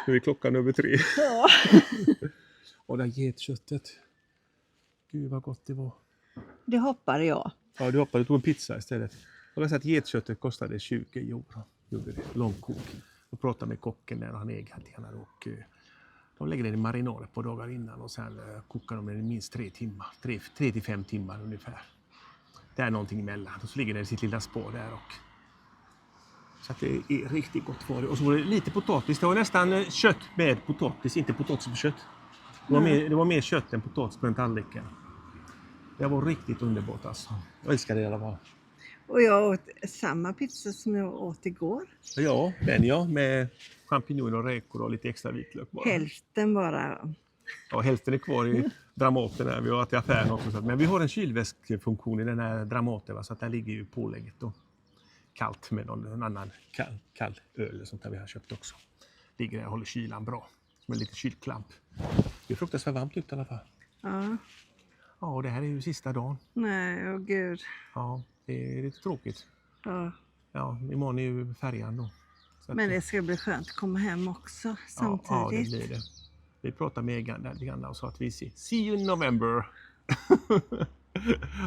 Speaker 2: Nu är klockan över 3.
Speaker 1: Ja.
Speaker 2: Och det här getköttet. Gud vad gott det var.
Speaker 1: Det hoppade jag.
Speaker 2: Ja, du hoppade, du tog en pizza istället. Jag har sett att getköttet kostade 20 euro. Gjorde det, långkok. Jag pratade med kocken där och han ägde det. Och de lägger det i marinad ett par dagar innan och sen kokar de det i minst 3 timmar. 3 till 5 timmar ungefär. Det är någonting emellan. Och så ligger det i sitt lilla spår där och... Så att det är riktigt gott för det. Och så var det lite potatis. Det var nästan kött med potatis, inte potatis med kött. Det var mer kött än potatis på den tallriken. Det var riktigt underbart alltså. Jag älskar det i alla fall.
Speaker 1: Och jag åt samma pizza som jag åt igår.
Speaker 2: Ja, med champinjoner och räkor och lite extra vitlök bara.
Speaker 1: Hälften bara.
Speaker 2: Ja, hälften är kvar i Dramaten här. Vi har varit i affären också. Men vi har en kylväskfunktion i den här Dramaten. Va? Så att där ligger ju pålägget då. Kallt med någon annan kall öl som vi har köpt också. Ligger där och håller kylan bra. Som en liten kylklamp. Det är fruktansvärt varmt ut i alla fall.
Speaker 1: Ja.
Speaker 2: Ja, och det här är ju sista dagen.
Speaker 1: Nej, åh gud.
Speaker 2: Ja, det är lite tråkigt.
Speaker 1: Ja.
Speaker 2: Ja, imorgon är ju färjan då. Så
Speaker 1: Men det ska bli skönt att komma hem också samtidigt.
Speaker 2: Ja, det blir det. Vi pratade med ägaren och sa att vi see you in November.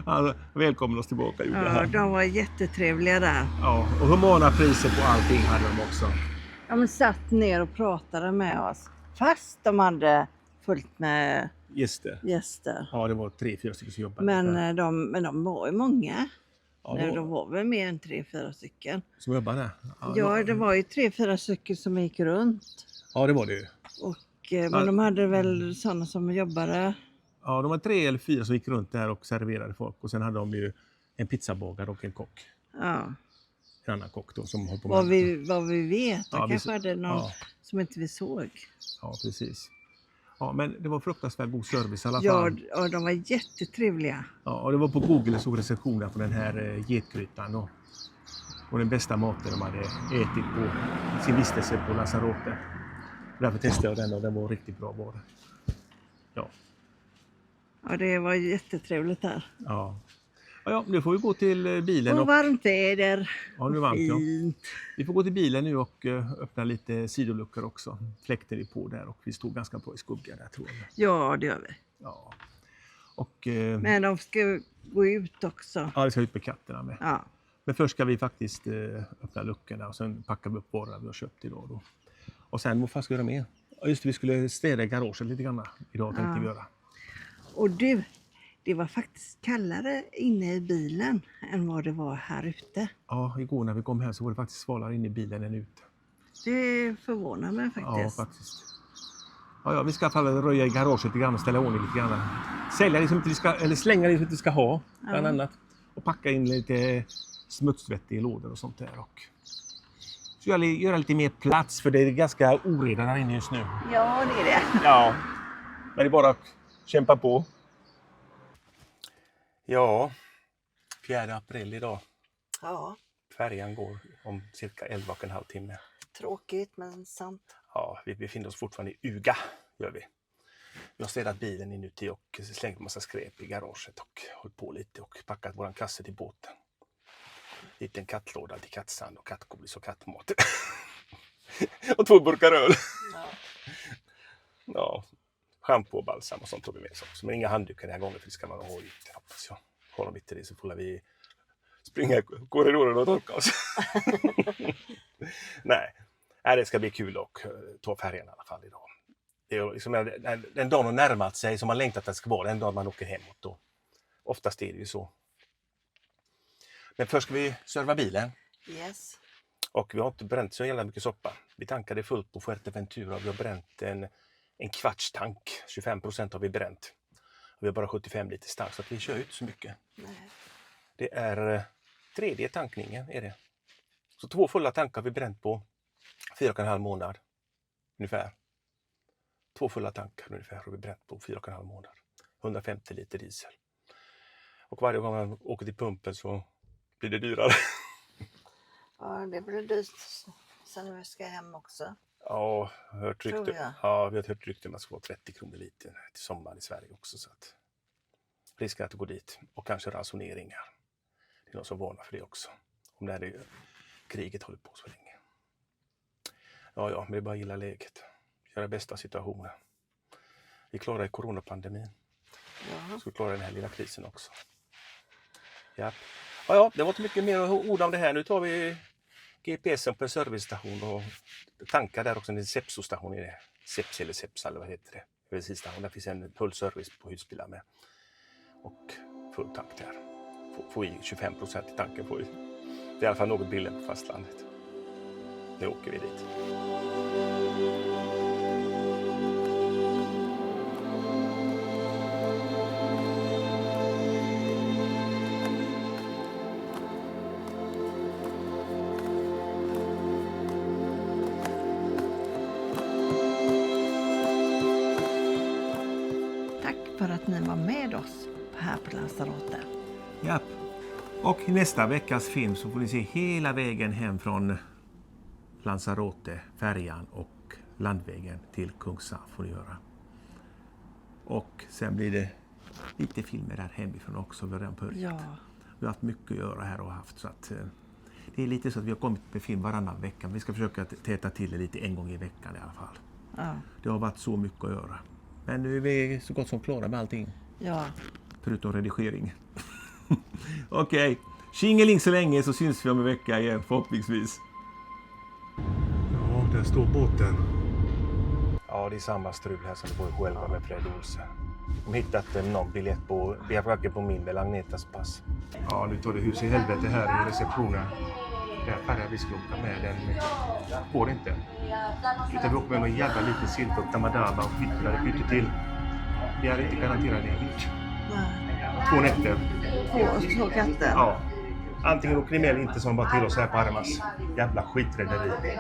Speaker 2: Alltså, välkommen oss tillbaka.
Speaker 1: Ja, de var jättetrevliga där.
Speaker 2: Ja, och humana priser på allting hade de också.
Speaker 1: De satt ner och pratade med oss. Fast de hade fullt med gäster.
Speaker 2: Ja, det var 3-4 stycken som jobbade.
Speaker 1: Men de var ju många.
Speaker 2: Ja,
Speaker 1: Nej, de var väl mer än 3-4 stycken.
Speaker 2: Som jobbade där?
Speaker 1: Ja, det var ju 3-4 stycken som gick runt.
Speaker 2: Ja, det var det ju.
Speaker 1: Men de hade väl sådana som jobbade.
Speaker 2: Ja, de var 3 eller 4 som gick runt där och serverade folk. Och sen hade de ju en pizzabagare och en kock.
Speaker 1: Ja.
Speaker 2: En annan kock då som höll på med
Speaker 1: vad vi vet.
Speaker 2: Ja,
Speaker 1: kanske hade någon som inte vi såg.
Speaker 2: Ja, precis. Ja, men det var fruktansvärt god service i alla fall.
Speaker 1: Ja, de var jättetrevliga.
Speaker 2: Ja, och det var på Google så recensioner på den här getgrytan då. Och den bästa maten de hade ätit på sin vistelse på Lanzarote. Därför testade jag den och den var riktigt bra var det. Ja.
Speaker 1: Ja, det var jättetrevligt här.
Speaker 2: Ja. Ja, nu får vi gå till bilen.
Speaker 1: Och varmt är det.
Speaker 2: Ja, nu är varmt, ja.
Speaker 1: Fint.
Speaker 2: Vi får gå till bilen nu och öppna lite sidoluckor också. Fläkten är på där och vi stod ganska bra i skugga där tror jag.
Speaker 1: Ja, det gör vi.
Speaker 2: Ja. Och,
Speaker 1: Men de ska gå ut också.
Speaker 2: Ja, vi ska ut med katterna med.
Speaker 1: Ja.
Speaker 2: Men först ska vi faktiskt öppna luckorna och sen packar vi upp varorna vi har köpt idag då. Och sen, vad fan ska vi göra mer? Ja, just det, vi skulle städa garaget lite grann idag tänkte vi göra.
Speaker 1: Och du, det var faktiskt kallare inne i bilen än vad det var här ute.
Speaker 2: Ja, igår när vi kom hem så var det faktiskt svalare inne i bilen än ute.
Speaker 1: Det förvånar mig faktiskt.
Speaker 2: Ja, faktiskt. Ja, vi ska i alla fall röja i garaget lite grann och ställa ordning lite grann. Sälja det som vi ska, eller slänga det som vi ska ha, bland annat. Och packa in lite smutsvett i lådor och sånt där. Och så göra lite mer plats för det är ganska oreda där inne just nu.
Speaker 1: Ja, det är det.
Speaker 2: Ja, men det är bara att kämpa på. Ja, 4 april idag.
Speaker 1: Ja,
Speaker 2: Färjan går om cirka 11,5 timme.
Speaker 1: tråkigt men sant.
Speaker 2: Ja, vi befinner oss fortfarande i Uga, gör vi. Vi har städat bilen inuti och slängt en massa skräp i garaget och hållit på lite och packat våran kasse till båten. liten kattlåda till kattsand och kattgodis och kattmat. Och 2 burkar öl. Ja, shampoo och balsam och sånt tog vi med oss också. Men inga handdukar den här gången, för det ska man ha i, hoppas jag. Har de inte det så får vi springa i korridoren och torka oss. Nej, det ska bli kul att ta färjan i alla fall idag. Det är liksom den dagen har närmat sig som man längtat att det ska vara, den dagen man åker hemåt då. Oftast är det ju så. Men först ska vi serva bilen.
Speaker 1: Yes.
Speaker 2: Och vi har inte bränt så jävla mycket soppa. Vi tankade fullt på Fuerteventura. Vi har bränt en kvarts tank. 25% har vi bränt. Vi har bara 75 liter stark så att vi kör ut så mycket.
Speaker 1: Nej.
Speaker 2: Det är 3D tankningen är det. Så 2 fulla tankar har vi bränt på 4,5 månad ungefär. 2 fulla tankar ungefär har vi bränt på 4,5 månad. 150 liter diesel. Och varje gång man åker till pumpen så blir det dyrare.
Speaker 1: Ja, det blir dyrt sen vi ska hem också.
Speaker 2: Ja, vi har hört
Speaker 1: Tror jag.
Speaker 2: rykten om att det ska vara 30 kronor liter till sommaren i Sverige också. Så att risken att gå dit och kanske ransoneringar. Det är någon som varnar för det också. Om det här kriget håller på så länge. Ja, men det är bara att gilla läget. Göra bästa situationen. Vi klarar coronapandemin.
Speaker 1: Ja.
Speaker 2: Så vi klarar den här lilla krisen också. Ja, det var inte mycket mer ord om det här. Nu tar vi GPSen på en servicestation och tankar där också en Sepso-station i det. Seps eller Sepsa eller vad heter det? Bensinstation. Där finns en full service på husbilar med. Och full tank där. Få i 25% i tanken på. Det är i alla fall något billigare på fastlandet. Nu åker vi dit.
Speaker 1: Tack för att ni var med oss här på Lanzarote.
Speaker 2: Ja. Och i nästa veckas film så får ni se hela vägen hem från Lanzarote, färjan och landvägen till Kungsa får ni göra. Och sen blir det lite filmer där hemifrån också. Vi har redan börjat.
Speaker 1: Ja.
Speaker 2: Vi har haft mycket att göra här och haft så att det är lite så att vi har kommit med film varannan vecka. Vi ska försöka täta till det lite en gång i veckan i alla fall.
Speaker 1: Ja.
Speaker 2: Det har varit så mycket att göra. Men nu är vi så gott som klara med allting.
Speaker 1: Ja.
Speaker 2: Förutom redigering. Okej. Tjingeling så länge så syns vi om en vecka igen förhoppningsvis. Ja, där står båten. Ja, det är samma strul här som det var i själva med Fred Olsen. De hittat någon biljett på varken på min eller Agnetas pass. Ja, nu tar det hus i helvete här i receptionen. Där färre vi ska åka med den går inte. Utan vi åker med någon jävla liten silver till Madaba och byter till. Vi är inte garanterade en hytt. 2 nätter.
Speaker 1: 2 katter.
Speaker 2: Ja. Antingen åker ni med eller inte som bara till oss här på Armas. Jävla skitrederi.